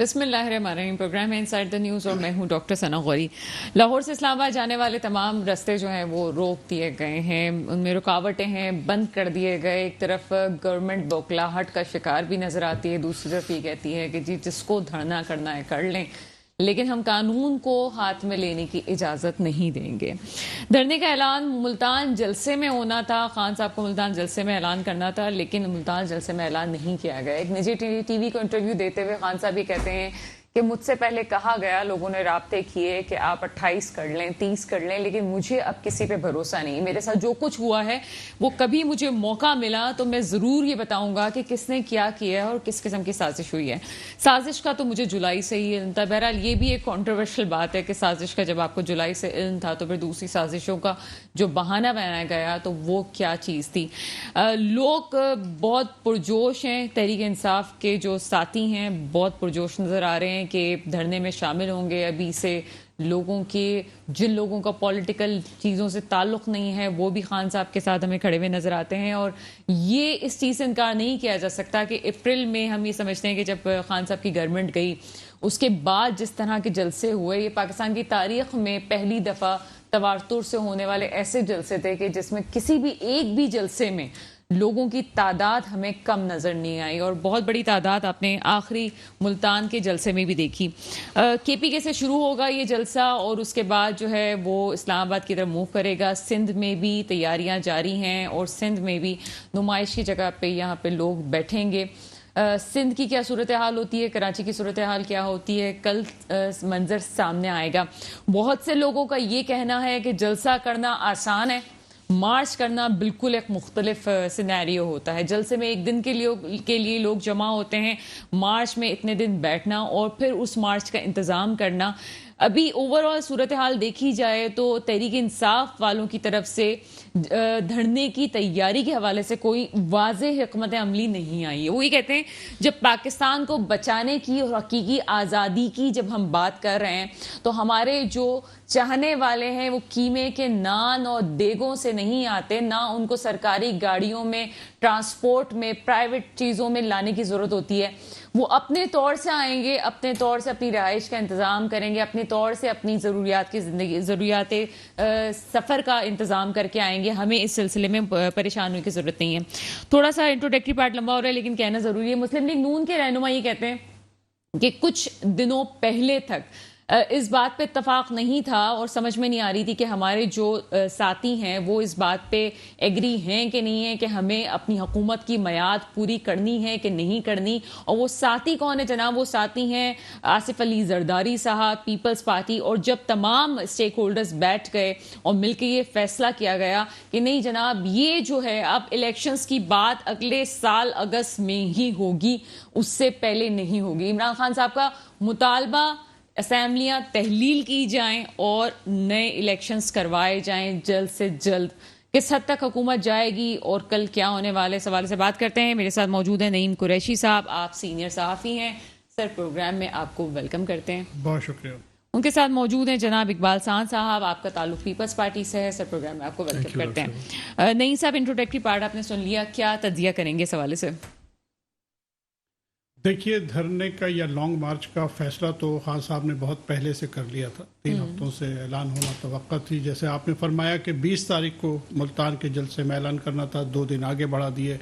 بسم اللہ الرحمن الرحیم. پروگرام ہے انسائیڈ دا نیوز اور میں ہوں ڈاکٹر ثنا غوری. لاہور سے اسلام آباد جانے والے تمام راستے جو ہیں وہ روک دیے گئے ہیں, ان میں رکاوٹیں ہیں, بند کر دیے گئے. ایک طرف گورنمنٹ بوکھلاہٹ کا شکار بھی نظر آتی ہے, دوسری طرف یہ کہتی ہے کہ جی جس کو دھرنا کرنا ہے کر لیں, لیکن ہم قانون کو ہاتھ میں لینے کی اجازت نہیں دیں گے. دھرنے کا اعلان ملتان جلسے میں ہونا تھا, خان صاحب کو ملتان جلسے میں اعلان کرنا تھا, لیکن ملتان جلسے میں اعلان نہیں کیا گیا. ایک نجی ٹی وی کو انٹرویو دیتے ہوئے خان صاحب یہ کہتے ہیں کہ مجھ سے پہلے کہا گیا, لوگوں نے رابطے کیے کہ آپ 28 کر لیں, 30 کر لیں, لیکن مجھے اب کسی پہ بھروسہ نہیں. میرے ساتھ جو کچھ ہوا ہے وہ کبھی مجھے موقع ملا تو میں ضرور یہ بتاؤں گا کہ کس نے کیا ہے اور کس قسم کی سازش ہوئی ہے. سازش کا تو مجھے جولائی سے ہی علم تھا. بہرحال یہ بھی ایک کنٹروورشل بات ہے کہ سازش کا جب آپ کو جولائی سے علم تھا تو پھر دوسری سازشوں کا جو بہانہ بنایا گیا تو وہ کیا چیز تھی. لوگ بہت پرجوش ہیں, تحریک انصاف کے جو ساتھی ہیں بہت پرجوش نظر آ رہے ہیں کہ دھرنے میں شامل ہوں گے. ابھی سے لوگوں کے جن لوگوں کا پولیٹیکل چیزوں سے تعلق نہیں ہے وہ بھی خان صاحب کے ساتھ ہمیں کھڑے ہوئے نظر آتے ہیں. اور یہ اس چیز سے انکار نہیں کیا جا سکتا کہ اپریل میں ہم یہ سمجھتے ہیں کہ جب خان صاحب کی گورنمنٹ گئی اس کے بعد جس طرح کے جلسے ہوئے, یہ پاکستان کی تاریخ میں پہلی دفعہ تواتر سے ہونے والے ایسے جلسے تھے کہ جس میں کسی بھی ایک بھی جلسے میں لوگوں کی تعداد ہمیں کم نظر نہیں آئی, اور بہت بڑی تعداد آپ نے آخری ملتان کے جلسے میں بھی دیکھی. کے پی کے سے شروع ہوگا یہ جلسہ اور اس کے بعد جو ہے وہ اسلام آباد کی طرف موو کرے گا. سندھ میں بھی تیاریاں جاری ہیں اور سندھ میں بھی نمائش کی جگہ پہ یہاں پہ لوگ بیٹھیں گے. سندھ کی کیا صورتحال ہوتی ہے, کراچی کی صورتحال کیا ہوتی ہے, کل منظر سامنے آئے گا. بہت سے لوگوں کا یہ کہنا ہے کہ جلسہ کرنا آسان ہے, مارچ کرنا بالکل ایک مختلف سینیریو ہوتا ہے. جلسے میں ایک دن کے لیے لوگ جمع ہوتے ہیں, مارچ میں اتنے دن بیٹھنا اور پھر اس مارچ کا انتظام کرنا. ابھی اوور آل صورتحال دیکھی جائے تو تحریک انصاف والوں کی طرف سے دھرنے کی تیاری کے حوالے سے کوئی واضح حکمت عملی نہیں آئی ہے. وہ یہ کہتے ہیں جب پاکستان کو بچانے کی اور حقیقی آزادی کی جب ہم بات کر رہے ہیں تو ہمارے جو چاہنے والے ہیں وہ قیمے کے نان اور دیگوں سے نہیں آتے, نہ ان کو سرکاری گاڑیوں میں, ٹرانسپورٹ میں, پرائیویٹ چیزوں میں لانے کی ضرورت ہوتی ہے. وہ اپنے طور سے آئیں گے, اپنے طور سے اپنی رہائش کا انتظام کریں گے, اپنے طور سے اپنی ضروریات سفر کا انتظام کر کے آئیں گے. ہمیں اس سلسلے میں پریشان ہونے کی ضرورت نہیں ہے. تھوڑا سا انٹروڈکٹری پارٹ لمبا ہو رہا ہے لیکن کہنا ضروری ہے. مسلم لیگ نون کے رہنما یہ کہتے ہیں کہ کچھ دنوں پہلے تک اس بات پہ اتفاق نہیں تھا اور سمجھ میں نہیں آ رہی تھی کہ ہمارے جو ساتھی ہیں وہ اس بات پہ ایگری ہیں کہ نہیں ہیں کہ ہمیں اپنی حکومت کی میعاد پوری کرنی ہے کہ نہیں کرنی. اور وہ ساتھی کون ہے جناب؟ وہ ساتھی ہیں آصف علی زرداری صاحب, پیپلز پارٹی. اور جب تمام اسٹیک ہولڈرز بیٹھ گئے اور مل کے یہ فیصلہ کیا گیا کہ نہیں جناب یہ جو ہے اب الیکشنز کی بات اگلے سال اگست میں ہی ہوگی, اس سے پہلے نہیں ہوگی. عمران خان صاحب کا مطالبہ اسمبلیاں تحلیل کی جائیں اور نئے الیکشنز کروائے جائیں جلد سے جلد. کس حد تک حکومت جائے گی اور کل کیا ہونے والے سوال سے بات کرتے ہیں. میرے ساتھ موجود ہیں نعیم قریشی صاحب, آپ سینئر صحافی ہیں سر, پروگرام میں آپ کو ویلکم کرتے ہیں. بہت شکریہ. ان کے ساتھ موجود ہیں جناب اقبال سان صاحب, آپ کا تعلق پیپلز پارٹی سے ہے سر, پروگرام میں آپ کو ویلکم کرتے ہیں. نعیم صاحب انٹروڈکٹری پارٹ آپ نے سن لیا, کیا تجزیہ کریں گے اس حوالے سے؟ دیکھیے دھرنے کا یا لانگ مارچ کا فیصلہ تو خان صاحب نے بہت پہلے سے کر لیا تھا, 3 ہفتوں سے اعلان ہونا توقع تھی. جیسے آپ نے فرمایا کہ 20 تاریخ کو ملتان کے جلسے میں اعلان کرنا تھا, 2 دن آگے بڑھا دیے.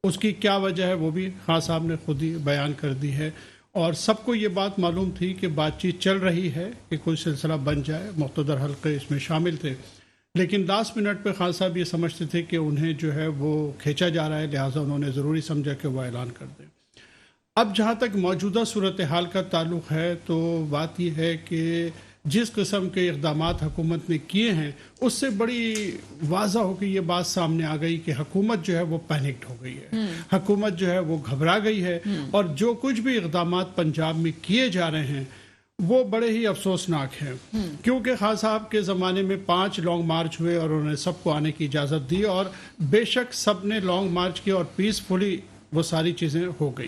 اس کی کیا وجہ ہے وہ بھی خان صاحب نے خود ہی بیان کر دی ہے, اور سب کو یہ بات معلوم تھی کہ بات چیت چل رہی ہے کہ کوئی سلسلہ بن جائے. مقتدر حلقے اس میں شامل تھے, لیکن لاسٹ منٹ پہ خان صاحب یہ سمجھتے تھے کہ انہیں جو ہے وہ کھینچا جا رہا ہے, لہٰذا انہوں نے ضروری سمجھا کہ وہ اعلان کر دیں. اب جہاں تک موجودہ صورتحال کا تعلق ہے تو بات یہ ہے کہ جس قسم کے اقدامات حکومت نے کیے ہیں اس سے بڑی واضح ہو کے یہ بات سامنے آ گئی کہ حکومت جو ہے وہ پینکڈ ہو گئی ہے, حکومت جو ہے وہ گھبرا گئی ہے. اور جو کچھ بھی اقدامات پنجاب میں کیے جا رہے ہیں وہ بڑے ہی افسوسناک ہیں, کیونکہ خان صاحب کے زمانے میں 5 لانگ مارچ ہوئے اور انہوں نے سب کو آنے کی اجازت دی, اور بے شک سب نے لانگ مارچ کیا اور پیسفلی وہ ساری چیزیں ہو گئی.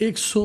100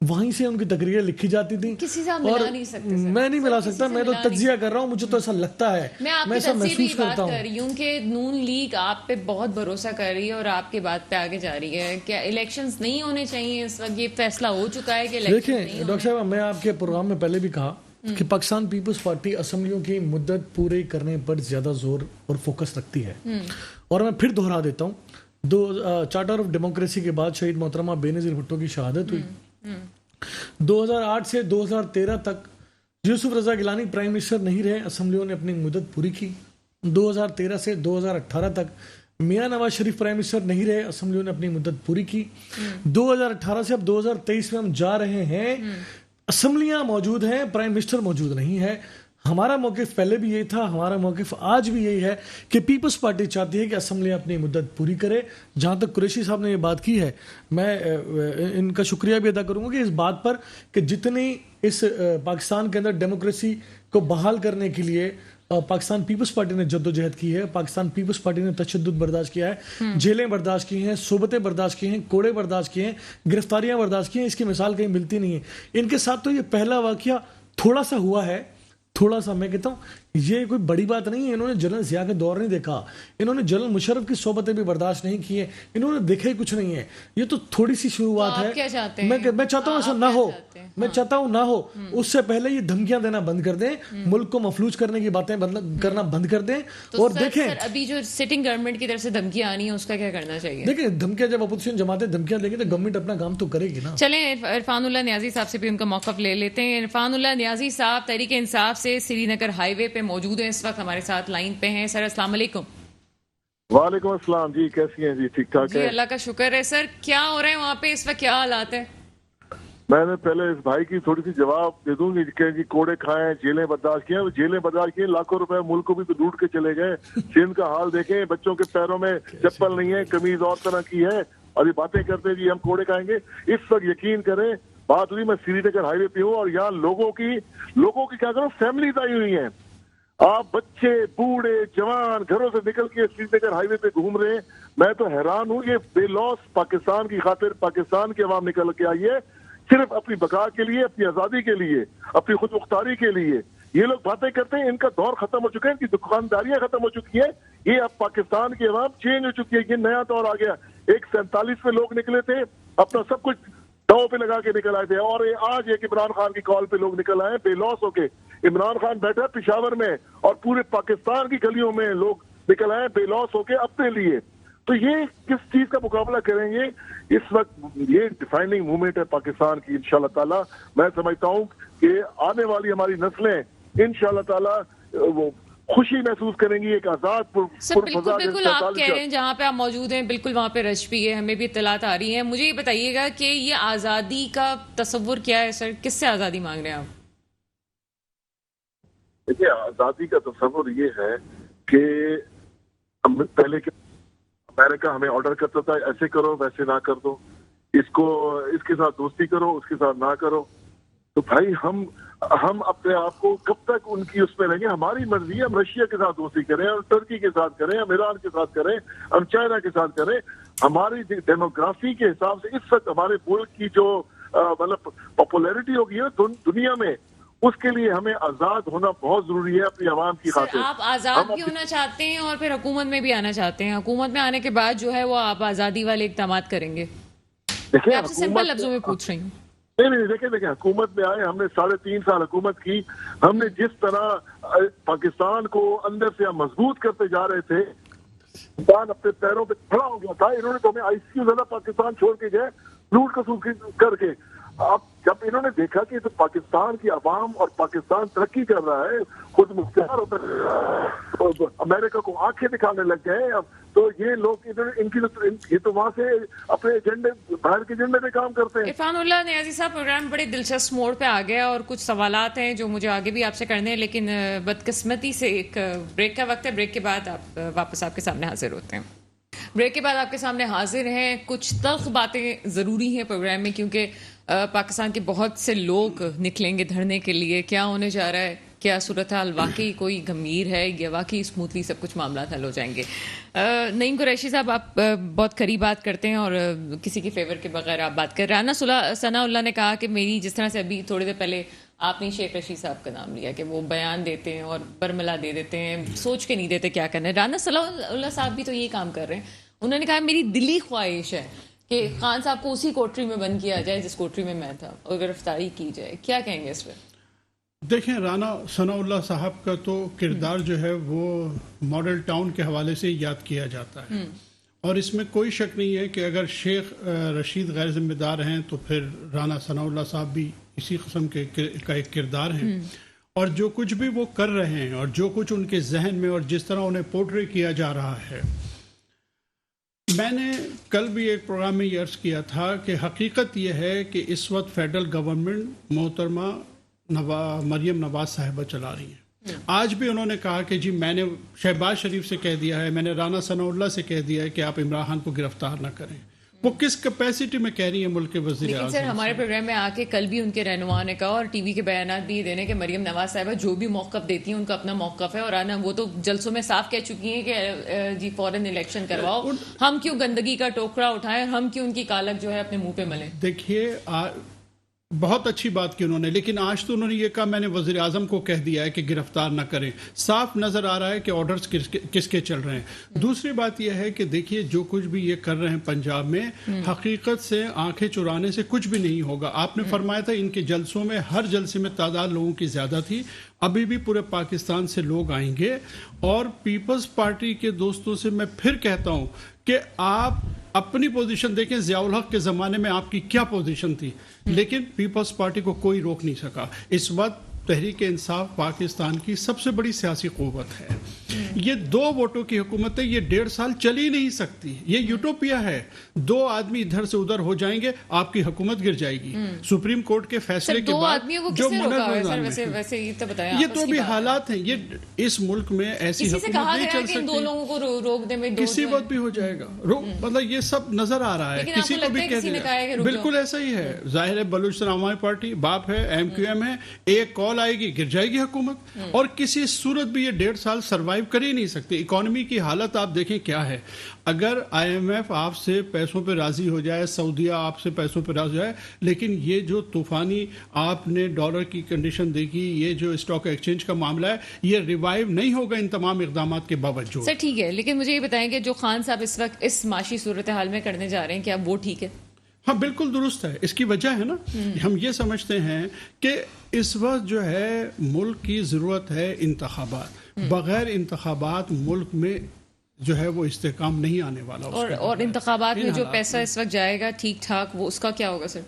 وہیں سے ان کی تقریریں لکھی جاتی تھیں. کسی سے آپ ملا نہیں سکتے سر. میں نہیں ملا سکتا, میں تو تجزیہ کر رہا ہوں, مجھے تو ایسا لگتا ہے, میں آپ ایسا کی تصویر محسوس کی بات کرتا کر رہی ہوں کہ نون لیگ آپ پہ بہت بھروسہ کر رہی ہے اور آپ کی بات پہ آگے جا رہی ہے. کیا الیکشنز نہیں ہونے چاہیے اس وقت؟ یہ فیصلہ ہو چکا ہے کہ دیکھیں ڈاکٹر صاحب, میں آپ کے پروگرام میں پہلے بھی کہا کہ پاکستان پیپلز پارٹی اسمبلیوں کی مدت پورے کرنے پر زیادہ زور اور فوکس رکھتی ہے. اور میں پھر دہرا دیتا ہوں, چارٹر آف ڈیموکریسی کے بعد شہید محترمہ بے نظیر بھٹو کی شہادت ہوئی. 2008 سے 2013 تک یوسف رضا گیلانی پرائم منسٹر نہیں رہے, اسمبلیوں نے اپنی مدت پوری کی. 2013 سے 2018 تک میاں نواز شریف پرائم منسٹر نہیں رہے, اسمبلیوں نے اپنی مدت پوری کی. 2018 سے اب 2023 میں ہم جا رہے ہیں, اسمبلیاں موجود ہیں, پرائم منسٹر موجود نہیں ہے. ہمارا موقف پہلے بھی یہی تھا, ہمارا موقف آج بھی یہی ہے کہ پیپلز پارٹی چاہتی ہے کہ اسمبلی اپنی مدت پوری کرے. جہاں تک قریشی صاحب نے یہ بات کی ہے, میں ان کا شکریہ بھی ادا کروں گا کہ اس بات پر کہ جتنی اس پاکستان کے اندر ڈیموکریسی کو بحال کرنے کے لیے پاکستان پیپلز پارٹی نے جدوجہد کی ہے, پاکستان پیپلز پارٹی نے تشدد برداشت کیا ہے, جیلیں برداشت کی ہیں, صوبتیں برداشت کی ہیں, کوڑے برداشت کیے ہیں, گرفتاریاں برداشت کی ہیں, اس کی مثال کہیں ملتی نہیں ہے. ان کے ساتھ تو یہ پہلا واقعہ تھوڑا سا ہوا ہے, تھوڑا سا, میں کہتا ہوں یہ کوئی بڑی بات نہیں ہے. انہوں نے جنرل ضیاء کا دور نہیں دیکھا, انہوں نے جنرل مشرف کی صحبتیں بھی برداشت نہیں کی ہیں, انہوں نے دیکھا ہی کچھ نہیں ہے. یہ تو تھوڑی سی شروعات ہے. میں چاہتا ہوں ایسا نہ ہو, میں چاہتا ہوں نہ ہو. اس سے پہلے یہ دھمکیاں دینا بند کر دیں, ملک کو مفلوج کرنے کی باتیں کرنا بند کر دیں. اور دیکھیں ابھی جو سٹنگ گورنمنٹ کی طرف سے دھمکیاں آنی ہیں اس کا کیا کرنا چاہیے؟ دیکھیں دھمکیاں, جب اپوزیشن جماعتیں دھمکیاں دیں گی تو گورنمنٹ اپنا کام تو کرے گی نا. چلیں عرفان اللہ نیازی صاحب سے بھی ان کا موقف لے لیتے ہیں. عرفان اللہ نیازی صاحب تحریک انصاف سے سری نگر ہائی وے پہ موجود ہیں, اس وقت ہمارے ساتھ لائن پہ ہیں. سر السلام علیکم. وعلیکم السلام جی, کیسی ہیں جی؟ ٹھیک ٹھاک جی اللہ کا شکر ہے. سر کیا ہو رہا ہے وہاں پہ اس وقت, کیا حالات ہیں؟ میں نے پہلے اس بھائی کی تھوڑی سی جواب دے دوں گی کہ جی کوڑے کھائے, جیلیں برداشت کیے, جیلیں برداشت کیے, لاکھوں روپے ملک کو بھی تو لوٹ کے چلے گئے. سندھ کا حال دیکھیں, بچوں کے پیروں میں چپل نہیں ہے, قمیض اور طرح کی ہے, اور یہ باتیں کرتے جی ہم کوڑے کھائیں گے. اس وقت یقین کریں بات ہوئی, میں سری نگر ہائی وے پہ ہوں اور یہاں لوگوں کی کیا کروں, فیملیز آئی ہوئی ہیں. آپ بچے بوڑھے جوان گھروں سے نکل کے سری نگر ہائی وے پہ گھوم رہے ہیں. میں تو حیران ہوں, یہ بے لوس پاکستان کی خاطر پاکستان کی عوام نکل کے آئی ہے, صرف اپنی بقا کے لیے, اپنی آزادی کے لیے, اپنی خود مختاری کے لیے. یہ لوگ باتیں کرتے ہیں, ان کا دور ختم ہو چکا ہے, ان کی دکانداریاں ختم ہو چکی ہیں. یہ اب پاکستان کی عوام چینج ہو چکی ہے, یہ نیا دور آ گیا. 47 میں لوگ نکلے تھے, اپنا سب کچھ دو پہ لگا کے نکل آئے تھے, اور آج ایک عمران خان کی کال پہ لوگ نکل آئے بے لوس ہو کے. عمران خان بیٹھا پشاور میں اور پورے پاکستان کی گلیوں میں لوگ نکل آئے بے لوس ہو کے اپنے لیے. تو یہ کس چیز کا مقابلہ کریں گے؟ اس وقت یہ ڈیفائننگ موومنٹ ہے پاکستان کی. انشاءاللہ تعالی میں سمجھتا ہوں کہ آنے والی ہماری نسلیں انشاءاللہ تعالی وہ خوشی محسوس کریں گی, ایک آزاد بالکل آپ کہہ رہے ہیں جہاں پہ آپ موجود ہیں بالکل وہاں پہ رش بھی ہے, ہمیں بھی اطلاعات آ رہی ہیں. مجھے یہ بتائیے گا کہ یہ آزادی کا تصور کیا ہے سر, کس سے آزادی مانگ رہے ہیں آپ؟ دیکھیے آزادی کا تصور یہ ہے کہ پہلے امریکہ ہمیں آرڈر کرتا تھا ایسے کرو ویسے نہ کر دو, اس کے ساتھ دوستی کرو اس کے ساتھ نہ کرو. تو بھائی ہم اپنے آپ کو کب تک ان کی اس میں رہیں گے؟ ہماری مرضی ہے, ہم رشیا کے ساتھ دوستی کریں, ہم ترکی کے ساتھ کریں, ہم ایران کے ساتھ کریں, ہم چائنا کے ساتھ کریں. ہماری ڈیموگرافی کے حساب سے اس وقت ہمارے ملک کی جو مطلب پاپولیرٹی ہوگی ہے دنیا میں, اس کے لیے ہمیں آزاد ہونا بہت ضروری ہے اپنی عوام کی خاطر. آپ آزاد بھی ہونا چاہتے ہیں اور پھر حکومت میں بھی آنا چاہتے ہیں, حکومت میں آنے کے بعد جو ہے وہ آپ آزادی والے اقدامات کریں گے؟ دیکھیں آپ سے سمپل لفظوں میں پوچھ رہی ہوں. نہیں دیکھیں حکومت میں آئے, ہم نے 3.5 سال حکومت کی, ہم نے جس طرح پاکستان کو اندر سے ہم مضبوط کرتے جا رہے تھے, پاکستان اپنے پیروں پہ کھڑا ہو گیا تھا. انہوں نے تو ہمیں ICU زیادہ پاکستان چھوڑ کے گئے لوٹ کسوٹ کر کے. اب جب انہوں نے دیکھا کہ تو پاکستان کی عوام اور پاکستان ترقی کر رہا ہے, خود مختار ہوتا ہے, امریکہ کو آنکھیں دکھانے لگ گئے, اب تو یہ لوگ یہ تو وہاں سے اپنے ایجنڈے باہر کے ایجنڈے پہ کام کرتے ہیں. عرفان اللہ نیازی صاحب پروگرام بڑے دلچسپ موڑ پہ آ گیا اور کچھ سوالات ہیں جو مجھے آگے بھی آپ سے کرنے ہیں, لیکن بدقسمتی سے ایک بریک کا وقت ہے. بریک کے بعد آپ واپس آپ کے سامنے حاضر ہوتے ہیں. بریک کے بعد آپ کے سامنے حاضر ہیں. کچھ تلخ باتیں ضروری ہیں پروگرام میں, کیونکہ پاکستان کے بہت سے لوگ نکلیں گے دھرنے کے لیے. کیا ہونے جا رہا ہے کیا صورتحال واقعی کوئی گمبھیر ہے یا واقعی اسموتھلی سب کچھ معاملات حل ہو جائیں گے؟ نعیم قریشی صاحب، آپ بہت قریب بات کرتے ہیں اور کسی کی فیور کے بغیر آپ بات کر رہے ہیں. رانا ثناء اللہ نے کہا کہ میری، جس طرح سے ابھی تھوڑی دیر پہلے آپ نے شیخ رشید صاحب کا نام لیا کہ وہ بیان دیتے ہیں اور برملا دے دیتے ہیں، سوچ کے نہیں دیتے کیا کرنا ہے. رانا ثناء اللہ صاحب بھی تو یہ کام کر رہے ہیں. انہوں نے کہا میری دلی خواہش ہے کہ خان صاحب کو اسی کوٹری میں بند کیا جائے جس کوٹری میں میں تھا اور گرفتاری کی جائے. کیا کہیں گے اس پہ؟ دیکھیں، رانا ثناء اللہ صاحب کا تو کردار جو ہے وہ ماڈل ٹاؤن کے حوالے سے یاد کیا جاتا ہے، اور اس میں کوئی شک نہیں ہے کہ اگر شیخ رشید غیر ذمہ دار ہیں تو پھر رانا ثناء اللہ صاحب بھی اسی قسم کا ایک کردار ہیں. اور جو کچھ بھی وہ کر رہے ہیں اور جو کچھ ان کے ذہن میں اور جس طرح انہیں پورٹری کیا جا رہا ہے، میں نے کل بھی ایک پروگرام میں یہ عرض کیا تھا کہ حقیقت یہ ہے کہ اس وقت فیڈرل گورنمنٹ محترمہ مریم نواز صاحبہ چلا رہی ہیں. آج بھی انہوں نے کہا کہ جی میں نے شہباز شریف سے کہہ دیا ہے، میں نے رانا ثناء اللہ سے کہہ دیا ہے کہ آپ عمران خان کو گرفتار نہ کریں. وہ کس کیپیسٹی میں کہہ رہی ہیں ملک کے وزیر اعظم؟ لیکن سر ہمارے پروگرام میں آ کے کل بھی ان کے رہنما نے کہا اور ٹی وی کے بیانات بھی دینے کہ مریم نواز صاحبہ جو بھی موقف دیتی ہیں ان کا اپنا موقف ہے، اور آنا وہ تو جلسوں میں صاف کہہ چکی ہیں کہ جی فوراً الیکشن کرواؤ، ہم کیوں گندگی کا ٹوکرا اٹھائیں اور ہم کیوں ان کی کالک جو ہے اپنے منہ پہ ملیں. دیکھیے، بہت اچھی بات کی انہوں نے، لیکن آج تو انہوں نے یہ کہا میں نے وزیر اعظم کو کہہ دیا ہے کہ گرفتار نہ کریں. صاف نظر آ رہا ہے کہ آرڈرز کس کے چل رہے ہیں. دوسری بات یہ ہے کہ دیکھیے جو کچھ بھی یہ کر رہے ہیں پنجاب میں، حقیقت سے آنکھیں چرانے سے کچھ بھی نہیں ہوگا. آپ نے فرمایا تھا ان کے جلسوں میں، ہر جلسے میں تعداد لوگوں کی زیادہ تھی. ابھی بھی پورے پاکستان سے لوگ آئیں گے، اور پیپلز پارٹی کے دوستوں سے میں پھر کہتا ہوں کہ آپ اپنی پوزیشن دیکھیں. ضیاء الحق کے زمانے میں آپ کی کیا پوزیشن تھی، لیکن پیپلز پارٹی کو کوئی روک نہیں سکا. اس وقت تحریک انصاف پاکستان کی سب سے بڑی سیاسی قوت ہے. یہ 2 ووٹوں کی حکومت ہے، یہ 1.5 سال چلی نہیں سکتی. یہ یوٹوپیا ہے. 2 آدمی ادھر سے ادھر ہو جائیں گے، آپ کی حکومت گر جائے گی. سپریم کورٹ کے فیصلے کے بعد جو یہ تو بھی حالات ہیں. یہ اس ملک میں ایسی حکومت نہیں چل سکتی. کسی وقت بھی ہو جائے گا. مطلب یہ سب نظر آ رہا ہے، کسی کو بھی کہہ دیا. بالکل ایسا ہی ہے. ظاہر ہے بلوچستان عوامی پارٹی باپ ہے، MQM ہے، ایک کال آئے گی گر جائے گی حکومت. اور کسی صورت بھی یہ 1.5 سال سروائیو کر ہی نہیں سکتے. اکانومی کی حالت آپ دیکھیں کیا ہے. اگر IMF آپ سے پیسوں پہ راضی ہو جائے، سعودیہ آپ سے پیسوں پہ راضی ہو جائے، لیکن یہ جو طوفانی آپ نے ڈالر کی کنڈیشن دیکھی، یہ جو اسٹاک ایکسچینج کا معاملہ ہے، یہ ریوائیو نہیں ہوگا ان تمام اقدامات کے باوجود. سر ٹھیک ہے، لیکن مجھے یہ بتائیں کہ جو خان صاحب اس وقت اس معاشی صورتحال میں کرنے جا رہے ہیں، کیا وہ ٹھیک ہے؟ ہاں بالکل درست ہے. اس کی وجہ ہے نا، ہم یہ سمجھتے ہیں کہ اس وقت جو ہے ملک کی ضرورت ہے انتخابات. بغیر انتخابات ملک میں جو ہے وہ استحکام نہیں آنے والا. اور انتخابات میں جو پیسہ اس وقت جائے گا ٹھیک ٹھاک، وہ اس کا کیا ہوگا سر؟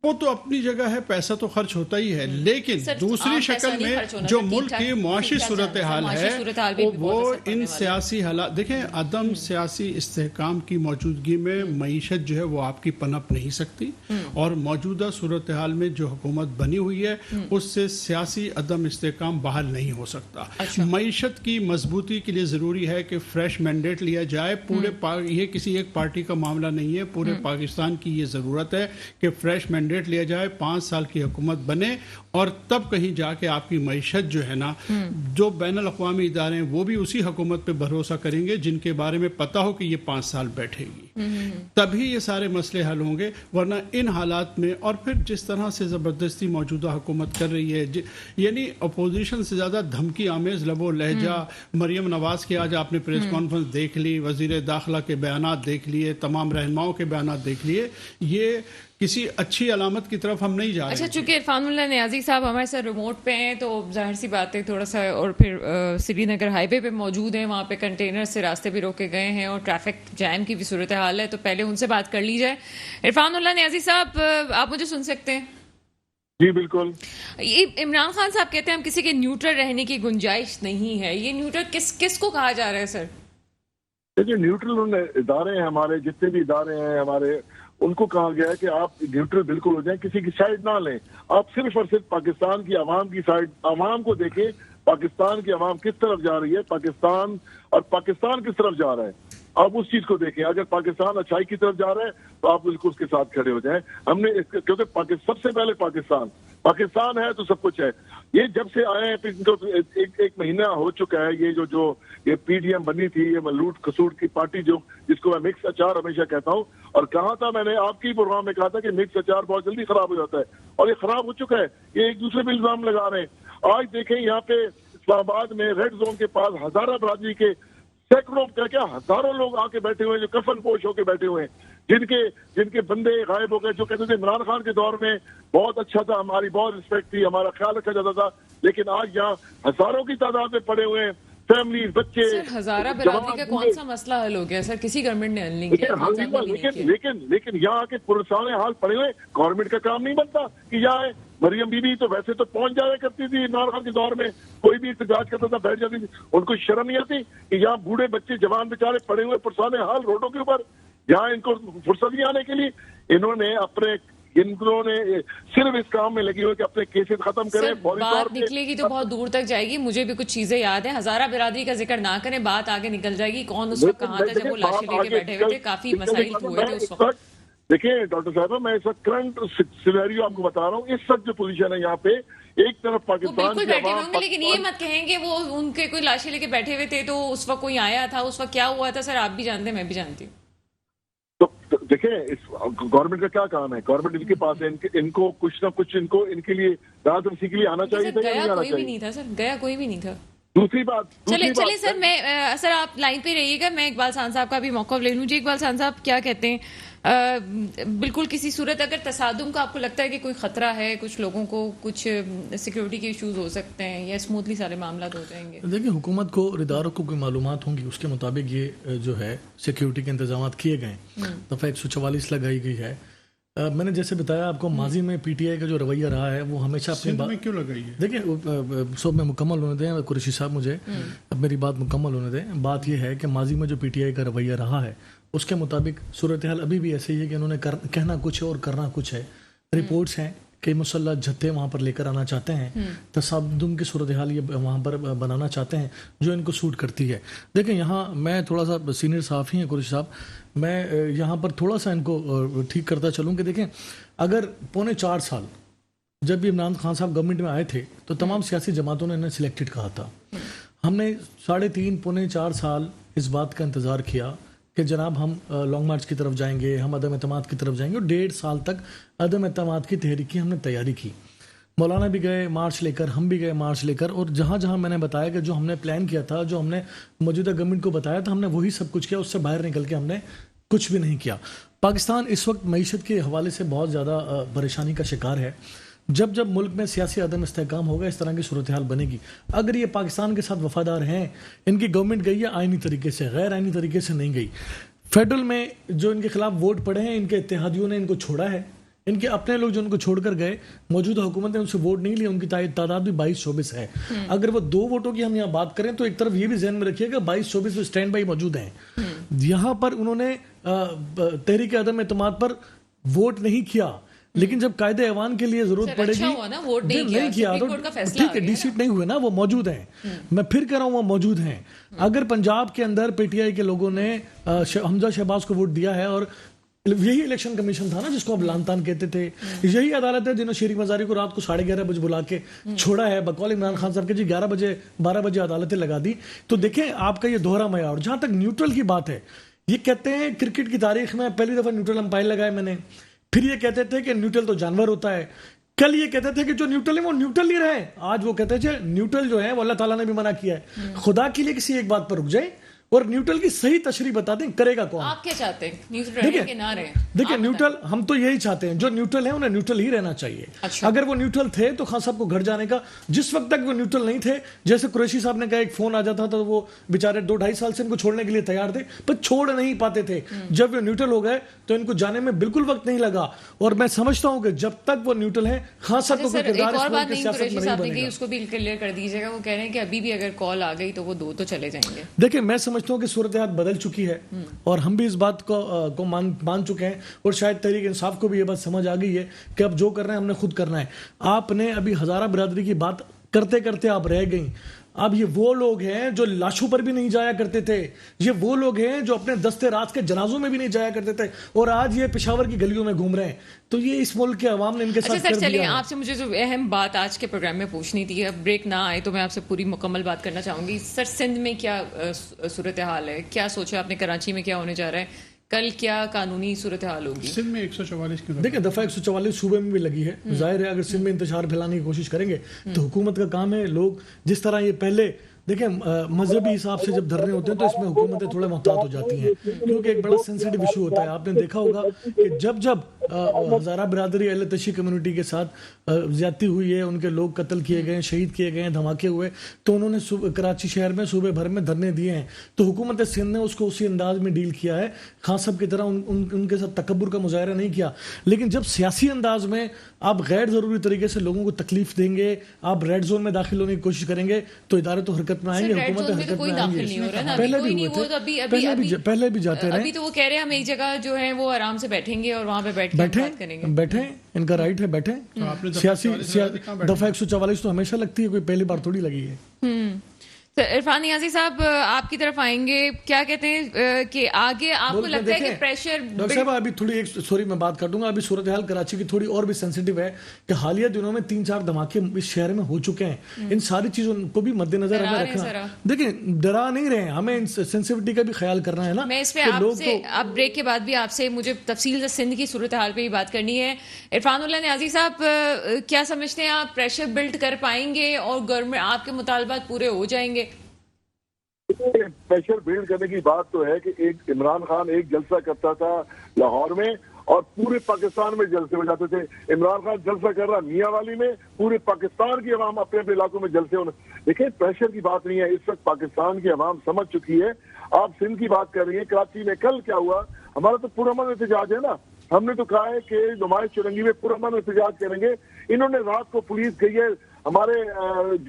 وہ تو اپنی جگہ ہے، پیسہ تو خرچ ہوتا ہی ہے، لیکن دوسری شکل میں جو ملک کی معاشی صورتحال ہے وہ ان سیاسی حالات. دیکھیں، عدم سیاسی استحکام کی موجودگی میں معیشت جو ہے وہ آپ کی پنپ نہیں سکتی، اور موجودہ صورتحال میں جو حکومت بنی ہوئی ہے اس سے سیاسی عدم استحکام بحال نہیں ہو سکتا. معیشت کی مضبوطی کے لیے ضروری ہے کہ فریش مینڈیٹ لیا جائے. یہ کسی ایک پارٹی کا معاملہ نہیں ہے، پورے پاکستان کی یہ ضرورت ہے کہ فریش مینڈیٹ لیا جائے، 5 سال کی حکومت بنے، اور تب کہیں جا کے آپ کی معیشت جو ہے نا، جو بین الاقوامی ادارے ہیں وہ بھی اسی حکومت پہ بھروسہ کریں گے جن کے بارے میں پتا ہو کہ یہ 5 سال بیٹھے گی. تبھی یہ سارے مسئلے حل ہوں گے. ورنہ ان حالات میں، اور پھر جس طرح سے زبردستی موجودہ حکومت کر رہی ہے، یعنی اپوزیشن سے زیادہ دھمکی آمیز لب و لہجہ. مریم نواز کی آج آپ نے پریس کانفرنس دیکھ لی، وزیر داخلہ کے بیانات دیکھ لیے، تمام رہنماؤں کے بیانات دیکھ لیے. یہ کسی اچھی علامت کی طرف ہم نہیں جا رہے. اچھا، چونکہ عرفان اللہ نیازی صاحب ہمارے ساتھ ریموٹ پہ ہیں تو ظاہر سی بات ہے تھوڑا سا، اور پھر سری نگر ہائی وے پہ موجود ہیں، وہاں پہ کنٹینر سے راستے بھی روکے گئے ہیں اور ٹریفک جیم کی بھی صورتحال ہے، تو پہلے ان سے بات کر لی جائے. عرفان اللہ نیازی صاحب، آپ مجھے سن سکتے ہیں؟ جی بالکل. یہ عمران خان صاحب کہتے ہیں ہم کسی کے نیوٹرل رہنے کی گنجائش نہیں ہے. یہ نیوٹرل کس کو کہا جا رہا ہے سر؟ دیکھیے، نیوٹرل ادارے ہیں ہمارے، جتنے بھی ادارے ہیں ہمارے، ان کو کہا گیا ہے کہ آپ نیوٹرل بالکل ہو جائیں، کسی کی سائڈ نہ لیں. آپ صرف اور صرف پاکستان کی عوام کی سائڈ، عوام کو دیکھیں، پاکستان کی عوام کس طرف جا رہی ہے، پاکستان کس طرف جا رہا ہے، آپ اس چیز کو دیکھیں. اگر پاکستان اچھائی کی طرف جا رہا ہے تو آپ بالکل اس کے ساتھ کھڑے ہو جائیں. ہم نے کیونکہ سب سے پہلے پاکستان ہے تو سب کچھ ہے. یہ جب سے آئے ہیں ایک مہینہ ہو چکا ہے، یہ پی ڈی ایم بنی تھی، یہ لوٹ کھسوٹ کی پارٹی جس کو میں مکس اچار ہمیشہ کہتا ہوں، اور کہا تھا میں نے آپ کی پروگرام میں کہا تھا کہ مکس اچار بہت جلدی خراب ہو جاتا ہے، اور یہ خراب ہو چکا ہے. یہ ایک دوسرے پہ الزام لگا رہے ہیں. آج دیکھیں یہاں پہ اسلام آباد میں ریڈ زون کے پاس ہزارہ برادری کے سینکڑوں کیا ہزاروں لوگ آ کے بیٹھے ہوئے ہیں، جو کفن پوش ہو کے بیٹھے ہوئے ہیں، جن کے بندے غائب ہو گئے، جو کہتے تھے عمران خان کے دور میں بہت اچھا تھا، ہماری بہت رسپیکٹ تھی، ہمارا خیال رکھا جاتا تھا، لیکن آج یہاں ہزاروں کی تعداد میں پڑے ہوئے ہیں، فیملی، بچے. سر ہزارہ برادری کا کون سا مسئلہ حل ہو گیا سر؟ کسی گورنمنٹ نے حل نہیں کیا. لیکن یہاں آ کے پرسانے حال پڑے ہوئے، گورنمنٹ کا کام نہیں بنتا کہ یہاں مریم بی بی تو ویسے تو پہنچ جایا کرتی تھی عمران خان کے دور میں، کوئی بھی احتجاج کرتا تھا بیٹھ جاتی تھی، ان کو شرم نہیں آتی کہ یہاں بوڑھے بچے جوان بیچارے پڑے ہوئے پرسانے حال روڈوں کے اوپر، یہاں ان کو فرصت نہیں آنے کے لیے انہوں نے صرف اس کام میں لگی ہوئے کہ اپنے کیسز ختم کریں. بات نکلے گی تو بہت دور تک جائے گی. مجھے بھی کچھ چیزیں یاد ہیں. ہزارہ برادری کا ذکر نہ کریں، بات آگے نکل جائے گی. کون اس وقت کہاں تھا جب وہ لاشیں لے کے بیٹھے ہوئے تھے؟ کافی مسائل ہوئے تھے اس وقت. دیکھیں ڈاکٹر صاحبہ، میں اس وقت کرنٹ سینیریو آپ کو بتا رہا ہوں. اس وقت جو پوزیشن ہے یہاں پہ، ایک طرف پاکستان بالکل بیٹھے ہوئے ہوں گے، لیکن یہ مت کہیں گے وہ ان کے کوئی لاشیں لے کے بیٹھے ہوئے تھے تو اس وقت کوئی آیا تھا، اس وقت کیا ہوا تھا. سر آپ بھی جانتے ہیں، میں بھی جانتی ہوں. تو دیکھیں گورنمنٹ کا کیا کام ہے، گورنمنٹ ان کے پاس ہے، ان کو کچھ نہ کچھ ان کے لیے رات رسی کے لیے آنا چاہیے تھا. گیا کوئی بھی نہیں تھا سر، گیا کوئی بھی نہیں تھا. دوسری بات چلے سر، میں سر آپ لائن پہ رہیے گا، میں اقبال خان صاحب کا بھی موقع لے لوں. جی اقبال خان صاحب کیا کہتے ہیں؟ بالکل کسی صورت اگر تصادم کا آپ کو لگتا ہے کہ کوئی خطرہ ہے، کچھ لوگوں کو کچھ سیکیورٹی کے ایشوز ہو سکتے ہیں یا اسموتھلی سارے معاملات ہو جائیں گے؟ دیکھیں حکومت کو اور اداروں کو کوئی معلومات ہوں گی، اس کے مطابق یہ جو ہے سیکیورٹی کے انتظامات کیے گئے. دفعہ 144 لگائی گئی ہے. میں نے جیسے بتایا آپ کو، ماضی میں پی ٹی آئی کا جو رویہ رہا ہے وہ ہمیشہ اپنی بات کیوں لگائی ہے. دیکھیں سب میں مکمل ہونے دیں قریشی صاحب، مجھے اب میری بات مکمل ہونے دیں. بات یہ ہے کہ ماضی میں جو پی ٹی آئی کا رویہ رہا ہے اس کے مطابق صورتحال ابھی بھی ایسے ہی ہے کہ انہوں نے کہنا کچھ ہے اور کرنا کچھ ہے. رپورٹس ہیں کہ مسلح جتھے وہاں پر لے کر آنا چاہتے ہیں، تصادم کی صورتحال یہ وہاں پر بنانا چاہتے ہیں جو ان کو سوٹ کرتی ہے. دیکھیں یہاں میں تھوڑا سا سینئر صحافی ہیں قریشی صاحب، میں یہاں پر تھوڑا سا ان کو ٹھیک کرتا چلوں کہ دیکھیں اگر 4.25 سال جب بھی عمران خان صاحب گورنمنٹ میں آئے تھے تو تمام سیاسی جماعتوں نے انہیں سلیکٹڈ کہا تھا. ہم نے 3.5-4 سال اس بات کا انتظار کیا کہ جناب ہم لانگ مارچ کی طرف جائیں گے، ہم عدم اعتماد کی طرف جائیں گے، اور 1.5 سال تک عدم اعتماد کی تحریک کی ہم نے تیاری کی. مولانا بھی گئے مارچ لے کر، ہم بھی گئے مارچ لے کر، اور جہاں جہاں میں نے بتایا کہ جو ہم نے پلان کیا تھا، جو ہم نے موجودہ گورنمنٹ کو بتایا تھا، ہم نے وہی سب کچھ کیا. اس سے باہر نکل کے ہم نے کچھ بھی نہیں کیا. پاکستان اس وقت معیشت کے حوالے سے بہت زیادہ پریشانی کا شکار ہے. جب ملک میں سیاسی عدم استحکام ہوگا اس طرح کی صورتحال بنے گی. اگر یہ پاکستان کے ساتھ وفادار ہیں، ان کی گورنمنٹ گئی ہے آئینی طریقے سے، غیر آئینی طریقے سے نہیں گئی. فیڈرل میں جو ان کے خلاف ووٹ پڑے ہیں، ان کے اتحادیوں نے ان کو چھوڑا ہے. ان کے اپنے لوگ جو ان کو چھوڑ کر گئے، موجودہ حکومت نے ان سے ووٹ نہیں لیا، ان کی تعداد بھی 22-24 ہے. اگر وہ 2 ووٹوں کی ہم یہاں بات کریں تو ایک طرف یہ بھی ذہن میں رکھیے گا 22-24 میں اسٹینڈ بائی موجود ہیں. یہاں پر انہوں نے تحریک عدم اعتماد پر ووٹ نہیں کیا، لیکن جب قائد ایوان کے لیے ضرورت پڑے گی نہیں کیا تو ٹھیک ہے، ڈی سیٹ نہیں ہوئے نا، وہ موجود ہیں. میں پھر کہہ رہا ہوں وہ موجود ہیں. اگر پنجاب کے اندر پی ٹی آئی کے لوگوں نے حمزہ شہباز کو ووٹ دیا ہے، اور یہی الیکشن کمیشن تھا نا جس کو اب لان تان کہتے تھے، یہی عدالت ہے جنہوں شریف مزاری کو رات کو 11:30 بجے بلا کے چھوڑا ہے بقول عمران خان صاحب کے جی 12 بجے عدالتیں لگا دی. تو دیکھیں آپ کا یہ دوہرا معیار. جہاں تک نیوٹرل کی بات ہے، یہ کہتے ہیں کرکٹ کی تاریخ میں پہلی دفعہ نیوٹرل امپائر لگائے میں نے. پھر یہ کہتے تھے کہ نیوٹرل تو جانور ہوتا ہے. کل یہ کہتے تھے کہ جو نیوٹرل ہے وہ نیوٹرل ہی رہے. آج وہ کہتے ہیں نیوٹرل جو ہے وہ اللہ تعالیٰ نے بھی منع کیا ہے. خدا کے لیے کسی ایک بات پر رک جائیں اور نیوٹرل کی صحیح تشریح بتا دیں، کرے گا کون؟ آپ کیا چاہتے ہیں؟ نیوٹرل رہیں کہ نہ رہیں؟ دیکھیں نیوٹرل ہم تو یہی چاہتے ہیں، جو نیوٹرل ہیں انہیں نیوٹرل ہی رہنا چاہیے. اگر وہ نیوٹرل تھے تو خان صاحب کو گھر جانے کا، جس وقت تک وہ نیوٹرل نہیں تھے، جیسے قریشی صاحب نے کہا ایک فون آ جاتا تو وہ بیچارے 2-2.5 سال سے ان کو چھوڑنے کے لیے تیار تھے، پر چھوڑ نہیں پاتے تھے. جب وہ نیوٹرل ہو گئے تو ان کو جانے میں بالکل وقت نہیں لگا. اور میں سمجھتا ہوں کہ جب تک وہ نیوٹرل ہیں، خان صاحب کو کوئی کردار اس ملک کی سیاست میں نہیں بنے گا. اس کو بھی کلیئر کر دیجیے گا. وہ کہہ رہے ہیں کہ ابھی بھی اگر کال آ گئی تو وہ 2 تو چلے جائیں گے. دیکھیں میں سمجھتا ہوں کہ صورتحال بدل چکی ہے اور ہم بھی اس بات کو مان چکے ہیں، اور شاید تحریک انصاف کو بھی یہ بات سمجھ آ گئی ہے کہ اب جو کر رہے ہیں ہم نے خود کرنا ہے. آپ نے ابھی ہزارہ برادری کی بات کرتے کرتے آپ رہ گئیں. اب یہ وہ لوگ ہیں جو لاشوں پر بھی نہیں جایا کرتے تھے, یہ وہ لوگ ہیں جو اپنے دستے رات کے جنازوں میں بھی نہیں جایا کرتے تھے, اور آج یہ پشاور کی گلیوں میں گھوم رہے ہیں. تو یہ اس ملک کے عوام نے ان کے ساتھ کر چلیے دیا. آپ سے مجھے جو اہم بات آج کے پروگرام میں پوچھنی تھی, اب بریک نہ آئے تو میں آپ سے پوری مکمل بات کرنا چاہوں گی. سر, سندھ میں کیا صورتحال ہے, کیا سوچا آپ نے, کراچی میں کیا ہونے جا رہا ہے, کل کیا قانونی صورتحال ہوگی؟ سندھ میں 144 کی دیکھیں دفعہ 144 صوبے میں بھی لگی ہے. ظاہر ہے اگر سندھ میں انتشار پھیلانے کی کوشش کریں گے تو حکومت کا کام ہے. لوگ جس طرح یہ پہلے دیکھیں مذہبی حساب سے جب دھرنے ہوتے ہیں تو اس میں حکومتیں تھوڑے محتاط ہو جاتی ہیں, کیونکہ ایک بڑا سینسیٹیو ایشو ہوتا ہے. آپ نے دیکھا ہوگا کہ جب ہزارہ برادری اہل تشیع کمیونٹی کے ساتھ زیادتی ہوئی ہے, ان کے لوگ قتل کیے گئے, شہید کیے گئے, دھماکے ہوئے, تو انہوں نے کراچی شہر میں صوبے بھر میں دھرنے دیے ہیں. تو حکومت سندھ نے اس کو اسی انداز میں ڈیل کیا ہے, خان صاحب کی طرح ان کے ساتھ تکبر کا مظاہرہ نہیں کیا. لیکن جب سیاسی انداز میں آپ غیر ضروری طریقے سے لوگوں کو تکلیف دیں گے, آپ ریڈ زون میں داخل ہونے کی کوشش کریں گے, تو ادارے تو حرکت میں آئیں گے, حکومت حرکت میں آئیں گے. پہلے بھی جاتے رہے. ابھی تو وہ کہہ رہے ہیں ہم ایک جگہ جو ہے وہ آرام سے بیٹھیں گے اور وہاں پہ بیٹھیں, ان کا رائٹ ہے, بیٹھیں. سیاسی دفعہ 144 تو ہمیشہ لگتی ہے, کوئی پہلی بار تھوڑی لگی ہے. عرفان نیازی صاحب آپ کی طرف آئیں گے, کیا کہتے ہیں کہ آگے آپ کو لگتا ہے کہ پریشر؟ ڈاکٹر صاحب ابھی تھوڑی ایک سوری میں بات کر دوں گا. ابھی صورتحال کراچی کی تھوڑی اور بھی سینسیٹیو ہے کہ حالیہ دنوں میں 3-4 دھماکے اس شہر میں ہو چکے ہیں. ان ساری چیزوں کو بھی مد نظر ہمیں رکھنا. دیکھیں ڈرا نہیں رہے, ہمیں ان سینسیٹیوٹی کا بھی خیال کرنا ہے نا. میں اس پہ آپ سے اب بریک کے بعد بھی آپ سے مجھے تفصیل سے سندھ کی صورتحال پہ ہی بات کرنی ہے. عرفان اللہ نیازی صاحب, کیا سمجھتے ہیں آپ پریشر بلڈ کر پائیں گے اور گورنمنٹ آپ کے مطالبات پورے ہو جائیں گے؟ پریشر بلڈ کرنے کی بات تو ہے کہ ایک عمران خان ایک جلسہ کرتا تھا لاہور میں اور پورے پاکستان میں جلسے ہو جاتے تھے. عمران خان جلسہ کر رہا میاں والی میں, پورے پاکستان کی عوام اپنے اپنے علاقوں میں جلسے ہونے. دیکھیں پریشر کی بات نہیں ہے, اس وقت پاکستان کی عوام سمجھ چکی ہے. آپ سندھ کی بات کر رہی ہیں, کراچی میں کل کیا ہوا, ہمارا تو پرامن احتجاج ہے نا. ہم نے تو کہا ہے کہ نمائش چرنگی میں پرامن احتجاج کریں گے. انہوں نے رات کو پولیس گئی ہے, ہمارے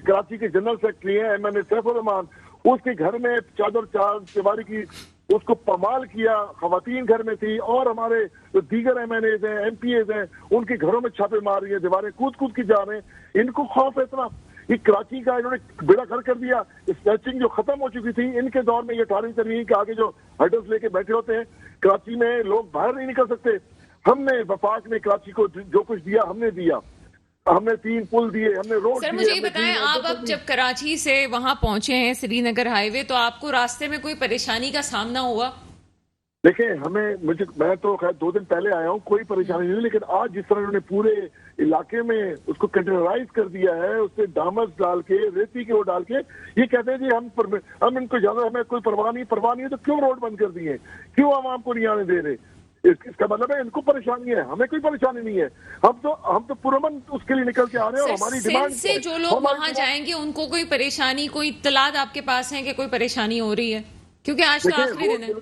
کراچی کے جنرل سیکرٹری ہیں ایم این اے سیف الرحمان, اس کے گھر میں چادر چواری کی, اس کو پامال کیا, خواتین گھر میں تھی, اور ہمارے جو دیگر ایم این ایز ہیں, ایم پی ایز ہیں, ان کے گھروں میں چھاپے مار رہی ہیں, دیواریں کود کی جا رہے ہیں. ان کو خوف ہے اتنا. یہ کراچی کا انہوں نے بیڑا گھر کر دیا. اسنیچنگ جو ختم ہو چکی تھی ان کے دور میں, یہ 18 ترمیم کے آگے جو ہرڈلز لے کے بیٹھے ہوتے ہیں, کراچی میں لوگ باہر نہیں نکل سکتے. ہم نے وفاق میں کراچی کو جو کچھ دیا ہم نے دیا, ہم نے 3 پل دیے, ہم نے روڈ. سر مجھے یہ بتائیں, آپ اب جب کراچی سے وہاں پہنچے ہیں سری نگر ہائی وے, تو آپ کو راستے میں کوئی پریشانی کا سامنا ہوا؟ دیکھیں میں تو خیر 2 دن پہلے آیا ہوں, کوئی پریشانی نہیں, لیکن آج جس طرح انہوں نے پورے علاقے میں اس کو کنٹینرائز کر دیا ہے, اس سے ڈامس ڈال کے, ریتی کے وہ ڈال کے, یہ کہتے ہیں جی ہم ان کو زیادہ, ہمیں کوئی پرواہ نہیں ہے, تو کیوں روڈ بند کر دی ہے, کیوں عوام کو نہیں آنے دے رہے؟ اس کا مطلب ہے ان کو پریشانی ہے, ہمیں کوئی پریشانی نہیں ہے. ہم تو پرامن اس کے لیے نکل کے آ رہے ہیں, اور ہماری ڈیمانڈ سے جو لوگ وہاں جائیں گے ان کو کوئی پریشانی, کوئی اطلاعات آپ کے پاس ہیں کہ کوئی پریشانی ہو رہی ہے؟ کیونکہ آج تو آخری دن ہے.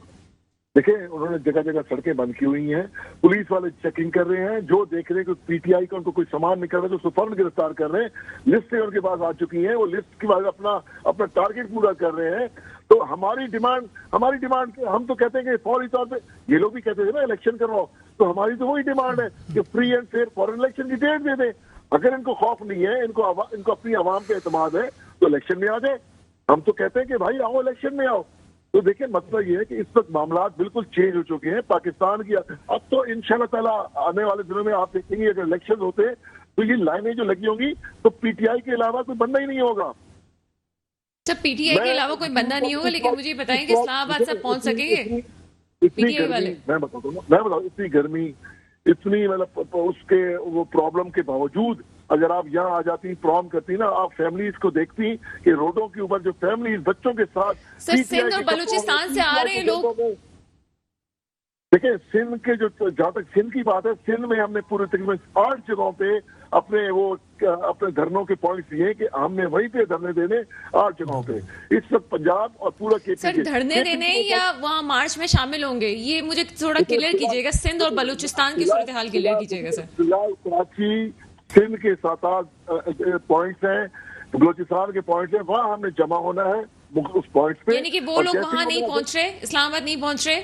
دیکھیں انہوں نے جگہ جگہ سڑکیں بند کی ہوئی ہیں, پولیس والے چیکنگ کر رہے ہیں, جو دیکھ رہے ہیں کہ پی ٹی آئی کا ان کو کوئی سامان نکل رہا ہے تو اس کو فوراً گرفتار کر رہے ہیں. لسٹیں ان کے پاس آ چکی ہیں, وہ لسٹ کے بعد اپنا ٹارگیٹ پورا کر رہے ہیں. تو ہماری ڈیمانڈ ہم تو کہتے ہیں کہ فوری طور پہ, یہ لوگ بھی کہتے تھے نا الیکشن کرواؤ, تو ہماری تو وہی ڈیمانڈ ہے کہ فری اینڈ فیئر فورن الیکشن کی ڈیٹ دے دیں. اگر ان کو خوف نہیں ہے, ان کو اپنی عوام پہ اعتماد ہے, تو الیکشن میں آ جائے. ہم تو کہتے ہیں کہ بھائی آؤ الیکشن میں آؤ. تو دیکھیں مسئلہ یہ ہے کہ اس وقت معاملات بالکل چینج ہو چکے ہیں پاکستان کی. اب تو انشاءاللہ تعالیٰ آنے والے دنوں میں آپ دیکھیں گے اگر الیکشن ہوتے تو یہ لائنیں جو لگی ہوں گی تو پی ٹی آئی کے علاوہ کوئی بندہ ہی نہیں ہوگا. سب پی ٹی آئی کے علاوہ کوئی بندہ نہیں ہوگا, لیکن مجھے بتائیں کہ اسلام آباد تک پہنچ سکیں گے اتنی گرمی, میں بتاؤں اتنی گرمی, اتنی مطلب اس کے وہ پرابلم کے باوجود اگر آپ یہاں آ جاتی پروم کرتی نا, آپ فیملیز کو دیکھتی کہ روڈوں کے اوپر جو فیملیز بچوں کے ساتھ. سر سندھ اور بلوچستان سے آ رہے ہیں لوگ. دیکھیں سندھ کے جہاں تک سندھ کی بات ہے, سندھ میں ہم نے پورے تقریباً 8 جگہوں پہ اپنے دھرنوں کے پوائنٹس دیے کہ ہم نے وہیں پہ دھرنے دینے 8 جگہوں پہ. اس وقت پنجاب اور پورا سر دھرنے دینے یا وہاں مارچ میں شامل ہوں گے, یہ مجھے تھوڑا کلیئر کیجیے گا. سندھ اور بلوچستان کی صورتحال کلیئر کیجیے گا سر. کراچی سندھ کے 7-8 پوائنٹس ہیں, بلوچستان کے پوائنٹس ہیں, وہاں ہم نے جمع ہونا ہے اس پوائنٹس پہ. یعنی کہ وہ لوگ وہاں نہیں پہنچ رہے, اسلام آباد نہیں پہنچ رہے.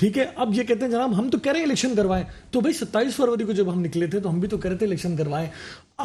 ٹھیک ہے. اب یہ کہتے ہیں جناب ہم تو کہہ رہے ہیں الیکشن کروائیں, تو بھائی 27 فروری کو جب ہم نکلے تھے تو ہم بھی تو کہہ رہے تھے الیکشن کروائیں.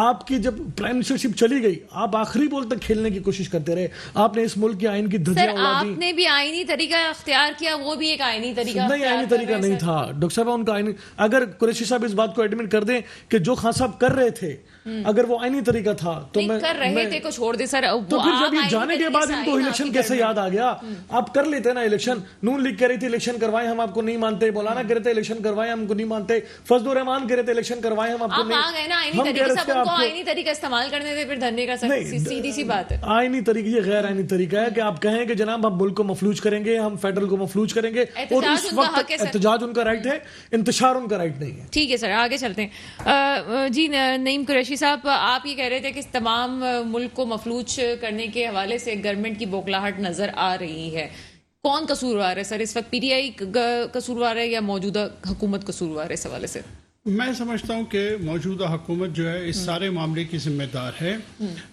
آپ کی جب پرائم منسٹرشپ چلی گئی, آپ آخری بول تک کھیلنے کی کوشش کرتے رہے, آپ نے اس ملک کے آئین کی دھجیاں اڑا دی. آپ نے بھی آئینی طریقہ اختیار کیا, وہ بھی ایک آئینی طریقہ نہیں, آئینی طریقہ نہیں تھا ڈاکٹر صاحب ان کا آئینی. اگر قریشی صاحب اس بات کو ایڈمٹ کر دیں کہ جو خان صاحب کر رہے تھے اگر وہ آئینی طریقہ تھا تو میں کر رہے تھے کو چھوڑ دے سر. تو پھر جب یہ جانے کے بعد ان کو الیکشن کیسے یاد آ گیا؟ آپ کر لیتے نا الیکشن. نون لیگ کہہ رہی تھی الیکشن کروائیں, ہم آپ کو نہیں مانتے. مولانا کہہ رہے تھے الیکشن کروائیں, ہم کو نہیں مانتے. فضل الرحمان کہہ رہے تھے الیکشن کروائیں, ہم آپ کو نہیں. آ گئے نا آئینی طریقے سے, ان کو آئینی طریقہ استعمال کرنے دے پھر دھرنے کا. سیدھی سی بات ہے. آئینی طریقہ یہ غیر آئینی طریقہ ہے کہ آپ کہیں کہ جناب ہم ملک کو مفلوج کریں گے, ہم فیڈرل کو مفلوج کریں گے, اور اس وقت احتجاج ان کا رائٹ ہے, انتشار ان کا رائٹ نہیں ہے. ٹھیک ہے سر, آگے چلتے ہیں. جی نعیم قریشی صاحب, آپ یہ کہہ رہے تھے کہ تمام ملک کو مفلوج کرنے کے حوالے سے گورنمنٹ کی بوکھلاہٹ نظر آ رہی ہے. کون قصوروار ہے سر اس وقت؟ پی ٹی آئی قصوروار ہے یا موجودہ حکومت قصوروار ہے اس حوالے سے؟ میں سمجھتا ہوں کہ موجودہ حکومت جو ہے اس سارے معاملے کی ذمہ دار ہے.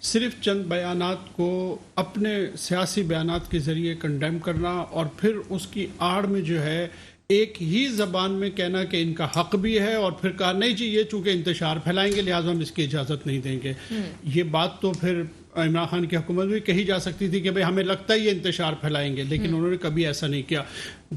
صرف چند بیانات کو اپنے سیاسی بیانات کے ذریعے کنڈیم کرنا اور پھر اس کی آڑ میں جو ہے ایک ہی زبان میں کہنا کہ ان کا حق بھی ہے, اور پھر کہا نہیں جی یہ چونکہ انتشار پھیلائیں گے لہٰذا ہم اس کی اجازت نہیں دیں گے. یہ بات تو پھر عمران خان کی حکومت بھی کہی جا سکتی تھی کہ بھئی ہمیں لگتا ہے یہ انتشار پھیلائیں گے, لیکن انہوں نے کبھی ایسا نہیں کیا.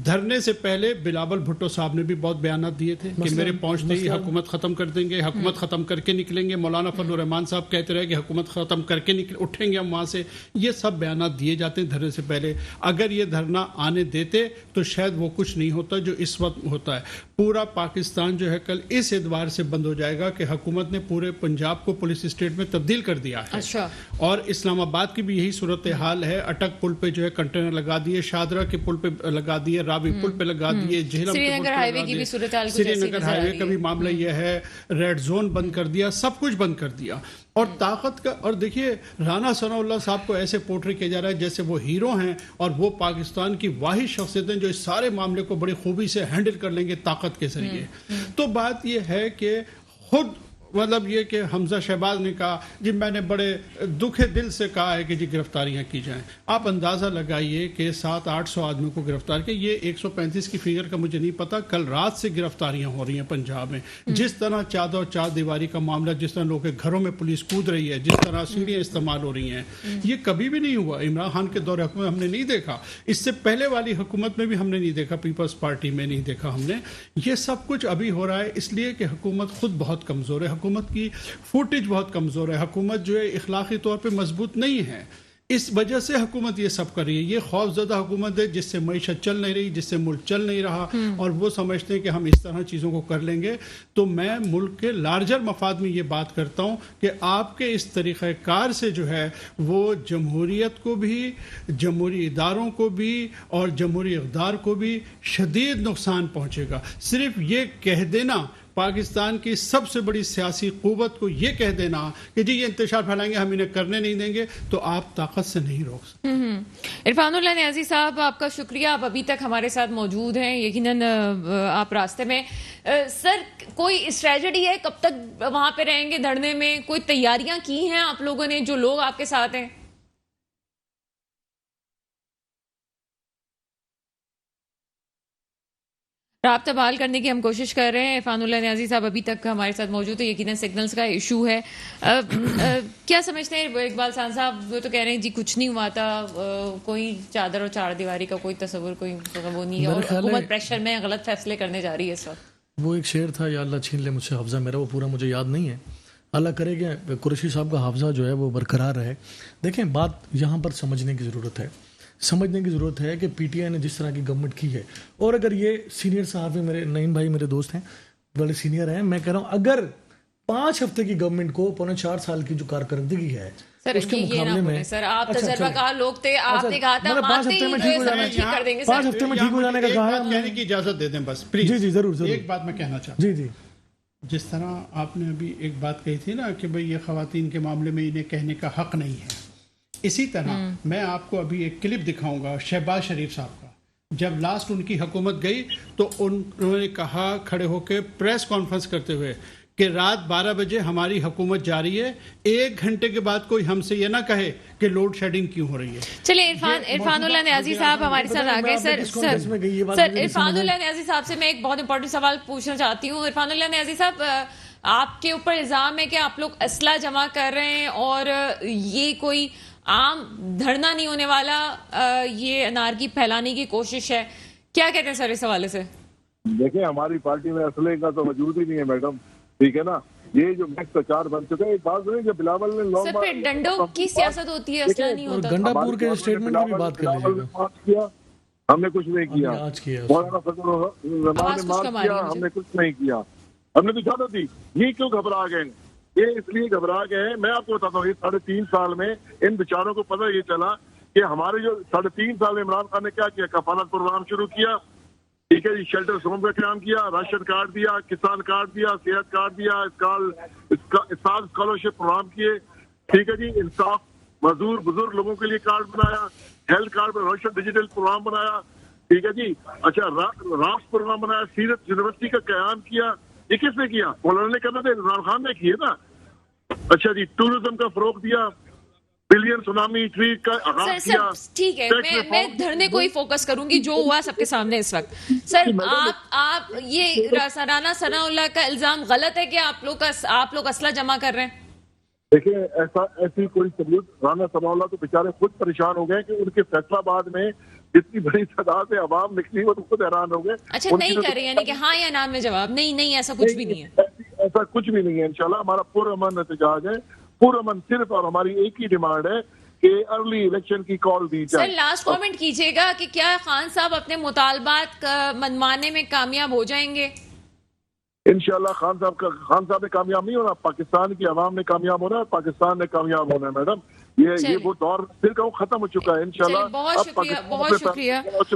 دھرنے سے پہلے بلاول بھٹو صاحب نے بھی بہت بیانات دیے تھے کہ میرے پہنچتے ہی حکومت ختم کر دیں گے, حکومت ختم کر کے نکلیں گے. مولانا فضل الرحمان صاحب کہتے رہے کہ حکومت ختم کر کے اٹھیں گے ہم وہاں سے. یہ سب بیانات دیے جاتے ہیں دھرنے سے پہلے. اگر یہ دھرنا آنے دیتے تو شاید وہ کچھ نہیں ہوتا جو اس وقت ہوتا ہے. پورا پاکستان جو ہے کل اس اعتبار سے بند ہو جائے گا کہ حکومت نے پورے پنجاب کو پولیس اسٹیٹ میں تبدیل کر دیا ہے. اچھا. اور اسلام آباد کی بھی یہی صورتحال ہے. اٹک پل پہ جو ہے کنٹینر لگا دیے, شاہدرہ کے پل پہ لگا دیے, راوی پل پہ لگا دیے, جہلم سری نگر ہائی وے کی بھی صورتحال کچھ ایسی نظر آ رہی ہے. سری نگر ہائی وے کا بھی معاملہ یہ ہے, ریڈ زون بند کر دیا, سب کچھ بند کر دیا. اور طاقت کا, اور دیکھیے رانا ثناء اللہ صاحب کو ایسے پورٹری کیا جا رہا ہے جیسے وہ ہیرو ہیں اور وہ پاکستان کی واحد شخصیت ہیں جو اس سارے معاملے کو بڑی خوبی سے ہینڈل کر لیں گے طاقت کے ذریعے. تو بات یہ ہے کہ خود مطلب یہ کہ حمزہ شہباز نے کہا جی میں نے بڑے دکھے دل سے کہا ہے کہ جی گرفتاریاں کی جائیں. آپ اندازہ لگائیے کہ 700-800 آدمیوں کو گرفتار کیا. یہ 135 کی فگر کا مجھے نہیں پتا. کل رات سے گرفتاریاں ہو رہی ہیں پنجاب میں. جس طرح چادر چار دیواری کا معاملہ, جس طرح لوگوں کے گھروں میں پولیس کود رہی ہے, جس طرح سیڑھیاں استعمال ہو رہی ہیں, یہ کبھی بھی نہیں ہوا. عمران خان کے دور حکومت ہم نے نہیں دیکھا, اس سے پہلے والی حکومت میں بھی ہم نے نہیں دیکھا, پیپلز پارٹی میں نہیں دیکھا ہم نے. یہ سب کچھ ابھی ہو رہا ہے اس لیے کہ حکومت خود بہت کمزور ہے, حکومت کی فوٹیج بہت کمزور ہے, حکومت جو ہے اخلاقی طور پہ مضبوط نہیں ہے. اس وجہ سے حکومت یہ سب کر رہی ہے. یہ خوف زدہ حکومت ہے جس سے معیشت چل نہیں رہی, جس سے ملک چل نہیں رہا, اور وہ سمجھتے ہیں کہ ہم اس طرح چیزوں کو کر لیں گے. تو میں ملک کے لارجر مفاد میں یہ بات کرتا ہوں کہ آپ کے اس طریقہ کار سے جو ہے وہ جمہوریت کو بھی, جمہوری اداروں کو بھی اور جمہوری اقدار کو بھی شدید نقصان پہنچے گا. صرف یہ کہہ دینا پاکستان کی سب سے بڑی سیاسی قوت کو یہ کہہ دینا کہ جی یہ انتشار پھیلائیں گے, ہم انہیں کرنے نہیں دیں گے, تو آپ طاقت سے نہیں روک سکتے. عرفان اللہ نیازی صاحب, آپ کا شکریہ, آپ ابھی تک ہمارے ساتھ موجود ہیں. یقیناً آپ راستے میں سر کوئی اسٹریٹجی ہے کب تک وہاں پہ رہیں گے دھرنے میں؟ کوئی تیاریاں کی ہیں آپ لوگوں نے, جو لوگ آپ کے ساتھ ہیں؟ رابطہ بحال کرنے کی ہم کوشش کر رہے ہیں. عرفان اللہ نیازی صاحب ابھی تک ہمارے ساتھ موجود ہے. یقیناً سگنلز کا ایشو ہے. کیا سمجھتے ہیں اقبال خان صاحب؟ وہ تو کہہ رہے ہیں جی کچھ نہیں ہوا تھا, کوئی چادر اور چار دیواری کا کوئی تصور, کوئی وہ نہیں ہے, اور حکومت پریشر میں غلط فیصلے کرنے جا رہی ہے اس وقت. وہ ایک شعر تھا, یا اللہ چھین لے مجھ سے حافظہ میرا, وہ پورا مجھے یاد نہیں ہے. اللہ کرے کہ قریشی صاحب کا حافظہ جو ہے وہ برقرار رہے. دیکھیں بات یہاں پر سمجھنے کی ضرورت ہے, سمجھنے کی ضرورت ہے کہ پی ٹی آئی نے جس طرح کی گورنمنٹ کی ہے, اور اگر یہ سینئر صحافی میرے نعیم بھائی میرے دوست ہیں, بڑے سینئر ہیں, میں کہہ رہا ہوں اگر 5 ہفتے کی گورنمنٹ کو 4.5 سال کی جو کارکردگی ہے اس کے مقابلے میں, سر آپ تجربہ کار لوگ تھے, آپ نے کہا تھا 5 ہفتے میں ٹھیک ہو جانا چاہیے, 5 ہفتے میں ٹھیک ہو جانے کا کہا ہے. کہنے کی اجازت دے دیں بس پلیز. جی جی ضرور. ایک بات میں کہنا چاہتا ہوں. جی جی. جس طرح آپ نے ابھی ایک بات کہی تھی نا کہ بھئی یہ خواتین کے معاملے میں انہیں کہنے کا حق نہیں ہے, اسی طرح میں آپ کو ابھی ایک کلپ دکھاؤں گا شہباز شریف صاحب کا. جب لاسٹ ان کی حکومت گئی تو انہوں نے کہا کھڑے ہو کے پریس کانفرنس کرتے ہوئے کہ رات 12 بجے ہماری حکومت جاری ہے، 1 گھنٹے کے بعد کوئی ہم سے یہ نہ کہے کہ لوڈ شیڈنگ کیوں ہو رہی ہے. چلیے عرفان اللہ نیازی صاحب ہمارے ساتھ آ گئے. سر عرفان اللہ نیازی صاحب سے میں ایک بہت امپورٹنٹ سوال پوچھنا چاہتی ہوں. عرفان اللہ نیازی صاحب، آپ کے اوپر الزام ہے کہ آپ لوگ اسلحہ جمع کر رہے ہیں اور یہ کوئی عام دھرنا نہیں ہونے والا، یہ انارکی پھیلانے کی کوشش ہے. کیا کہتے ہیں سر اس حوالے سے؟ دیکھیں ہماری پارٹی میں اسلحے کا تو وجود ہی نہیں ہے میڈم، ٹھیک ہے نا. یہ جو میکس کا 4 بن چکا ہے، ایک بات نہیں کہ بلاول نے سر پھر ڈنڈوں کی سیاست ہوتی ہے، اسلحہ نہیں ہوتا. گنڈا پور کے اسٹیٹمنٹ کی بھی بات کر لیجیے گا. ہم نے کچھ نہیں کیا، مولانا فضل الرحمان نے مارچ کیا، ہم نے کچھ نہیں کیا. ہم نے تو اجازت دی. یہ کیوں گھبرا گئے؟ یہ اس لیے گھبرا گئے ہیں. میں آپ کو بتاتا ہوں، یہ 3.5 سال میں ان بیچاروں کو پتہ یہ چلا کہ ہمارے جو 3.5 سال میں عمران خان نے کیا کیا. کفالت پروگرام شروع کیا، ٹھیک ہے جی، شیلٹر ہوم کا قیام کیا، راشن کارڈ دیا، کسان کارڈ دیا، صحت کارڈ دیا، اسٹاف اسکالرشپ پروگرام کیے، ٹھیک ہے جی، انصاف مزدور بزرگ لوگوں کے لیے کارڈ بنایا، ہیلتھ کارڈ پر روشن ڈیجیٹل پروگرام بنایا، ٹھیک ہے جی. اچھا رافٹ پروگرام بنایا، سیرت یونیورسٹی کا قیام کیا. یہ کس نے کیا؟ مولانا نے کرنا تھا، عمران خان نے کیے نا. اچھا جی، ٹورزم کا فروغ دیا، بلین سونامی ٹریٹ کا آغاز کیا. ٹھیک ہے، میں دھرنے کو ہی فوکس کروں گی جو ہوا سب کے سامنے اس وقت. سر آپ یہ رانا ثناء اللہ کا الزام غلط ہے کہ آپ لوگ اسلحہ جمع کر رہے ہیں؟ دیکھیں ایسی کوئی ثبوت، رانا ثناء اللہ تو بیچارے خود پریشان ہو گئے کہ ان کے فیصلہ آباد میں جتنی بڑی تعداد میں عوام نکلی وہ تو خود حیران ہو گئے. اچھا نہیں کر رہے، یعنی کہ ہاں یا نا میں جواب نہیں، ایسا کچھ بھی نہیں ہے. ایسا کچھ بھی نہیں ہے. انشاءاللہ ہمارا پرامن احتجاج ہے، پرامن. صرف اور ہماری ایک ہی ڈیمانڈ ہے کہ ارلی الیکشن کی کال دی جائے. سر لاسٹ کامنٹ کیجیے گا کہ کیا خان صاحب اپنے مطالبات منوانے میں کامیاب ہو جائیں گے؟ انشاءاللہ خان صاحب نے کامیاب نہیں ہونا، پاکستان کی عوام نے کامیاب ہونا ہے، پاکستان نے کامیاب ہونا ہے. میڈم یہ وہ دور پھر کہ وہ ختم ہو چکا ہے. انشاءاللہ بہت شکریہ.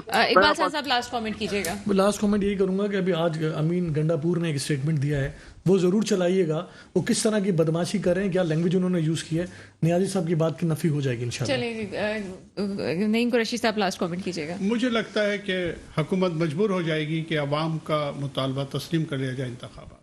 اقبال صاحب لاسٹ کامنٹ کیجیے گا. لاسٹ کامنٹ یہی کروں گا کہ ابھی آج امین گنڈا پور نے ایک اسٹیٹمنٹ دیا ہے، وہ ضرور چلائیے گا. وہ کس طرح کی بدماشی کر رہے ہیں، کیا لینگویج انہوں نے یوز کی ہے. نیازی صاحب کی بات کی نفی ہو جائے گی انشاءاللہ. چلیے نعیم قریشی صاحب لاسٹ کامنٹ کیجیے گا. مجھے لگتا ہے کہ حکومت مجبور ہو جائے گی کہ عوام کا مطالبہ تسلیم کر لیا جائے انتخابات.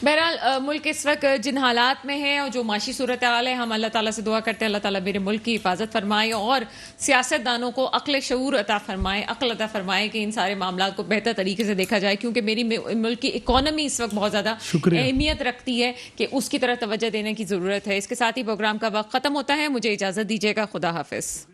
بہرحال ملک اس وقت جن حالات میں ہے اور جو معاشی صورتحال ہے، ہم اللہ تعالیٰ سے دعا کرتے ہیں اللہ تعالیٰ میرے ملک کی حفاظت فرمائے اور سیاست دانوں کو عقل شعور عطا فرمائے، عقل عطا فرمائے کہ ان سارے معاملات کو بہتر طریقے سے دیکھا جائے، کیونکہ میری ملک کی اکانومی اس وقت بہت زیادہ اہمیت رکھتی ہے کہ اس کی طرف توجہ دینے کی ضرورت ہے. اس کے ساتھ ہی پروگرام کا وقت ختم ہوتا ہے. مجھے اجازت دیجیے گا. خدا حافظ.